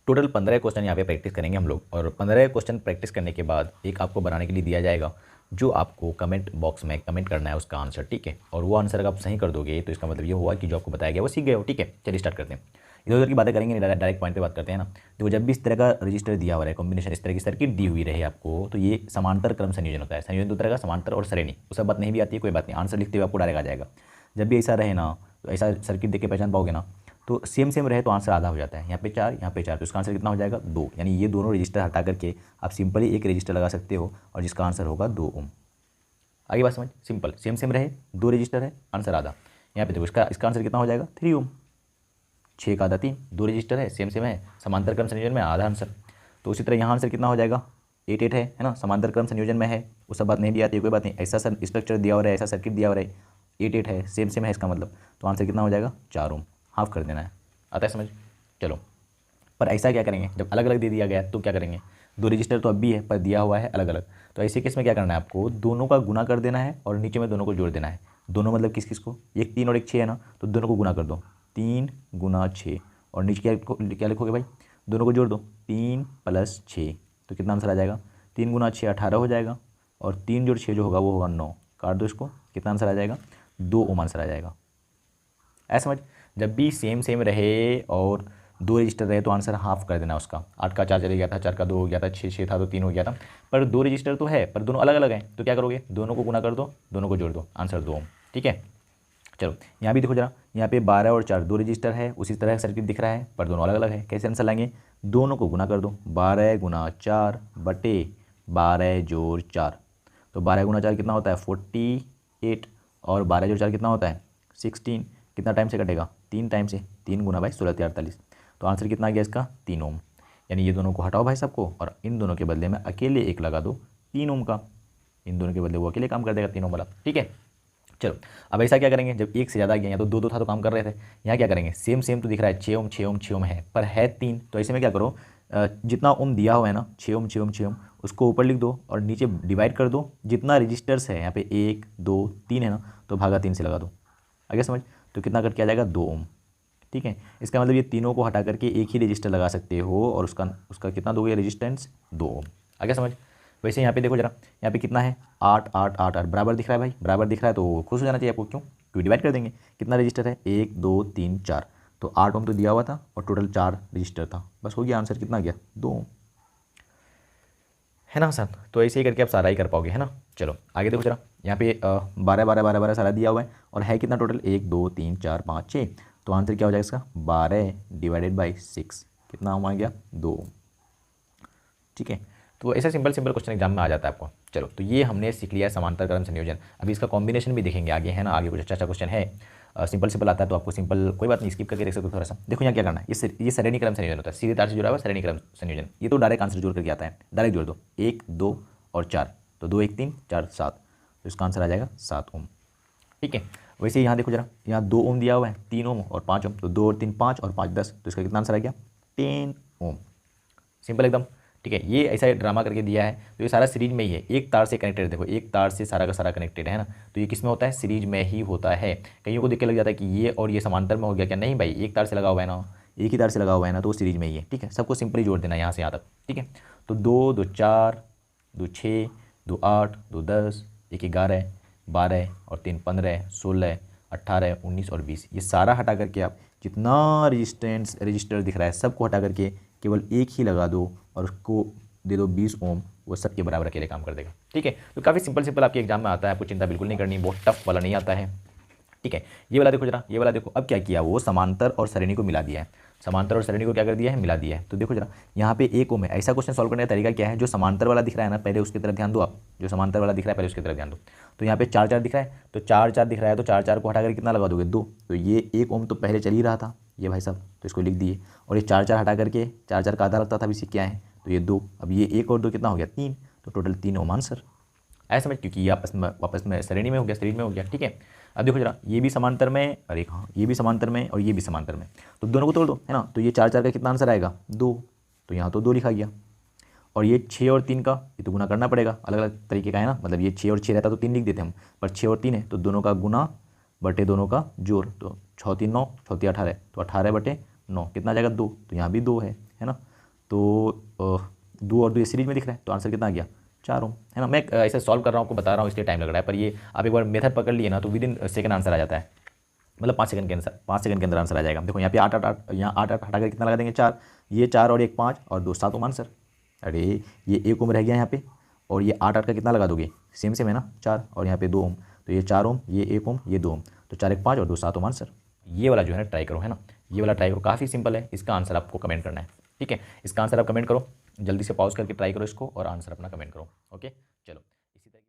Total 15 question यहाँ पे practice करेंगे हम लोग, और 15 क्वेश्चन प्रैक्टिस करने के बाद एक आपको बनाने के लिए दिया जाएगा, जो आपको कमेंट बॉक्स में कमेंट करना है उसका आंसर, ठीक है। और वो आंसर अगर आप सही कर दोगे तो इसका मतलब ये हुआ कि जो आपको बताया गया वो सीख गए हो, ठीक है। चलिए स्टार्ट करते हैं, इधर उधर की बातें करेंगे नहीं, डायरेक्ट पॉइंट पे बात करते हैं ना। देखो, जब भी इस तरह का रजिस्टर दिया हुआ है, कॉम्बिनेशन इस तरह की सर्किट दी हुई रहे आपको, तो ये समांतर क्रम संयोजन होता है। संयोजन दो तरह का, समांतर और श्रेणी। उसका बात नहीं भी आती है, कोई बात नहीं, आंसर लिखते हुए आपको डायरेक्ट आ जाएगा। जब भी ऐसा रहे ना, तो ऐसा सर्किट देख के पहचान पाओगे ना, तो सेम सेम रहे तो आंसर आधा हो जाता है। यहाँ पे 4, यहाँ पे 4, तो इसका आंसर कितना हो जाएगा 2। यानी ये दोनों रजिस्टर हटा करके आप सिंपली एक रजिस्टर लगा सकते हो, और जिसका आंसर होगा 2 ओम। आगे बात समझ, सिंपल, सेम सेम रहे, 2 रजिस्टर है, आंसर आधा। यहाँ पे देखो, इसका आंसर कितना हो जाएगा 3 ओम। 6 का आधा 3, 2 रजिस्टर है, सेम सेम है, समांतर क्रम संयोजन में, आधा आंसर। तो उसी तरह यहाँ आंसर कितना हो जाएगा 8 8 है ना, समांतर क्रम संयोजन में है, उस सब बात नहीं भी आती है, कोई बात नहीं। ऐसा स्ट्रक्चर दिया हो रहा है, ऐसा सर्किट दिया हो रहा है, 8 8 है, सेम सेम है, इसका मतलब तो आंसर कितना हो जाएगा 4 ओम। हाफ कर देना है, आता है समझ। चलो, पर ऐसा क्या करेंगे, जब अलग अलग दे दिया गया तो क्या करेंगे, 2 रजिस्टर तो अब भी है पर दिया हुआ है अलग अलग, तो ऐसे केस में क्या करना है, आपको दोनों का गुना कर देना है और नीचे में दोनों को जोड़ देना है। दोनों मतलब किस किस को, एक 3 और एक 6 है ना, तो दोनों को गुना कर दो, 3 गुना 6, और नीचे क्या लिखोगे भाई, दोनों को जोड़ दो, 3 + 6, तो कितना आंसर आ जाएगा, 3 गुना 6 18 हो जाएगा, और 3 जोड़ 6 जो होगा वो होगा 9। काट दो इसको, कितना आंसर आ जाएगा 2 ओम आंसर आ जाएगा। ऐसा समझ, जब भी सेम सेम रहे और 2 रजिस्टर रहे तो आंसर हाफ कर देना उसका। 8 का 4 चले गया था, 4 का 2 हो गया था, 6 था तो 3 हो गया था, पर 2 रजिस्टर तो है पर दोनों अलग अलग हैं, तो क्या करोगे, दोनों को गुना कर दो, दोनों को जोड़ दो, आंसर 2 ओम, ठीक है। चलो, यहाँ भी देखो जरा, यहाँ पे 12 और 4 2 रजिस्टर है, उसी तरह सर्किट दिख रहा है पर दोनों अलग अलग है। कैसे आंसर लाएंगे, दोनों को गुना कर दो, 12 गुना 4 बटे 12 जोड़ 4, तो 12 गुना 4 कितना होता है 48, और 12 जोड़ 4 कितना होता है 16। कितना टाइम से कटेगा, 3 टाइम से, 3 गुना भाई 16 48, तो आंसर कितना आ गया इसका 3 ओम। यानी ये दोनों को हटाओ भाई सबको, और इन दोनों के बदले में अकेले एक लगा दो 3 ओम का, इन दोनों के बदले वो अकेले काम कर देगा 3 ओम वाला, ठीक है। चलो, अब ऐसा क्या करेंगे, जब एक से ज़्यादा गया, या तो 2 2 था तो काम कर रहे थे, यहाँ क्या करेंगे, सेम सेम तो दिख रहा है, 6 ओम 6 ओम 6 ओम है पर है 3, तो ऐसे में क्या करो, जितना ओम दिया हुआ है ना 6 ओम 6 ओम 6 ओम, उसको ऊपर लिख दो और नीचे डिवाइड कर दो, जितना रजिस्टर्स है यहाँ पे 1 2 3 है ना, तो भागा 3 से लगा दो, आगे समझ, तो कितना कट के आ जाएगा 2 ओम, ठीक है। इसका मतलब ये तीनों को हटा करके एक ही रजिस्टर लगा सकते हो, और उसका उसका कितना दोगे रेजिस्टेंस 2 ओम, आगे समझ। वैसे यहाँ पे देखो जरा, यहाँ पे कितना है 8 8 8 8, बराबर दिख रहा है भाई, बराबर दिख रहा है तो खुश हो जाना चाहिए आपको, क्यों, क्योंकि डिवाइड कर देंगे। कितना रजिस्टर है 1 2 3 4, तो 8 ओम तो दिया हुआ था और टोटल 4 रजिस्टर था, बस हो गया आंसर, कितना गया 2 ओम, है ना आसान। तो ऐसे ही करके आप सारा ही कर पाओगे, है ना। चलो आगे देखो जरा, यहाँ पे 12 12 12 12 सारा दिया हुआ है, और है कितना टोटल 1 2 3 4 5 6, तो आंसर क्या हो जाएगा इसका 12 डिवाइडेड बाई 6, कितना आ गया 2, ठीक है। तो ऐसा सिंपल सिंपल क्वेश्चन एग्जाम में आ जाता है आपको। चलो, तो ये हमने सीख लिया समांतर क्रम संयोजन। अभी इसका कॉम्बिनेशन भी देखेंगे आगे, है ना, आगे कुछ अच्छा अच्छा क्वेश्चन है, सिंपल सिंपल आता है तो आपको सिंपल कोई बात नहीं, स्किप करके देख सकते हो थोड़ा सा। देखो यहाँ क्या करना है, ये श्रेणी क्रम संयोजन होता है, सीधे तार से जुड़ा हुआ श्रेणी क्रम संयोजन, ये तो डायरेक्ट आंसर जोड़ करके आता है, डायरेक्ट जोड़ दो, 1 2 और 4, तो 2 1 3 4 7, तो इसका आंसर आ जाएगा 7 ओम, ठीक है। वैसे यहाँ देखो जरा, यहाँ 2 ओम दिया हुआ है, 3 ओम और 5 ओम, तो 2 और 3 5 और 5 10, तो इसका कितना आंसर आ गया 10 ओम, सिंपल एकदम, ठीक है। ये ऐसा ड्रामा करके दिया है, तो ये सारा सीरीज में ही है, एक तार से कनेक्टेड है, देखो एक तार से सारा का सारा कनेक्टेड है ना, तो ये किस में होता है, सीरीज में ही होता है। कईयों को देख के लग जाता है कि ये और ये समांतर में हो गया क्या, नहीं भाई, एक तार से लगा हुआ है ना, एक ही तार से लगा हुआ है ना, तो वो सीरीज में ही है, ठीक है। सबको सिंपली जोड़ देना यहाँ से यहाँ तक, ठीक है। तो 2 2 4 2 6 2 8 2 10 1 11 12 और 3 15 16 18 19 और 20, ये सारा हटा करके आप जितना रजिस्टर दिख रहा है सबको हटा करके केवल एक ही लगा दो, और उसको दे दो 20 ओम, वो सबके बराबर अकेले काम कर देगा, ठीक है। तो काफ़ी सिंपल सिंपल आपके एग्जाम में आता है, आपको चिंता बिल्कुल नहीं करनी, बहुत टफ वाला नहीं आता है, ठीक है। ये वाला देखो जरा, ये वाला देखो, अब क्या किया, वो समांतर और श्रेणी को मिला दिया है, समांतर और श्रेणी को क्या कर दिया है, मिला दिया है। तो देखो जरा, यहाँ पे 1 ओम है, ऐसा क्वेश्चन सॉल्व करने का तरीका क्या है, जो समांतर वाला दिख रहा है ना पहले उसकी तरफ ध्यान दो आप, जो समांतर वाला दिख रहा है पहले उसकी तरफ ध्यान दो। तो यहाँ पे 4 4 दिख रहा है, तो 4 4 दिख रहा है, तो 4 4 को हटा कर कितना लगा दोगे 2, तो ये 1 ओम तो पहले चल ही रहा था ये भाई साहब, तो इसको लिख दिए, और ये 4 4 हटा करके 4 4 का आधा लगता था, अभी क्या है, तो ये 2, अब ये 1 और 2 कितना हो गया 3, तो टोटल 3 ओम आंसर, ऐसा समझ, क्योंकि ये आपस में श्रेणी में हो गया, सीरीज में हो गया, ठीक है। अब देखो जरा, ये भी समांतर में, अरे हाँ ये भी समांतर में और ये भी समांतर में, तो दोनों को तोड़ दो, है ना, तो ये 4 4 का कितना आंसर आएगा 2, तो यहाँ तो 2 लिखा गया, और ये 6 और 3 का ये तो गुना करना पड़ेगा, अलग अलग तरीके का है ना, मतलब ये 6 और 6 रहता तो 3 लिख देते हम, पर 6 और 3 है तो दोनों का गुना बटे दोनों का जोड़, तो 6 3 9 6 3 18, तो 18 बटे 9 कितना आ जाएगा 2, तो यहाँ भी 2 है ना, तो 2 और 2 ये सीरीज में दिख रहा है, तो आंसर कितना आ गया 4 ओम, है ना। मैं ऐसे सॉल्व कर रहा हूँ, आपको बता रहा हूँ, इसलिए टाइम लग रहा है, पर ये आप एक बार मेथड पकड़ लिए ना तो विद इन सेकंड आंसर आ जाता है, मतलब 5 सेकंड के आंसर, 5 सेकंड के अंदर आंसर आ जाएगा। देखो यहाँ पे 8 8 8, यहाँ 8 8 हटा कर कितना लगा देंगे 4, ये 4 और 1 5 और 2 7 ओम आंसर। अरे ये 1 ओम रह गया यहाँ पे, और ये 8 8 का कितना लगा दोगे, सेम सेम है ना 4, और यहाँ पे 2 ओम, तो ये 4 ओम, ये 1 ओम, ये 2 ओम, तो 4 1 5 और 2 7 ओम आंसर। ये वाला जो है ना ट्राई करो, है ना, ये वाला ट्राई करो, काफ़ी सिंपल है, इसका आंसर आपको कमेंट करना है, ठीक है। इसका आंसर आप कमेंट करो, जल्दी से पॉज करके ट्राई करो इसको और आंसर अपना कमेंट करो, ओके। चलो।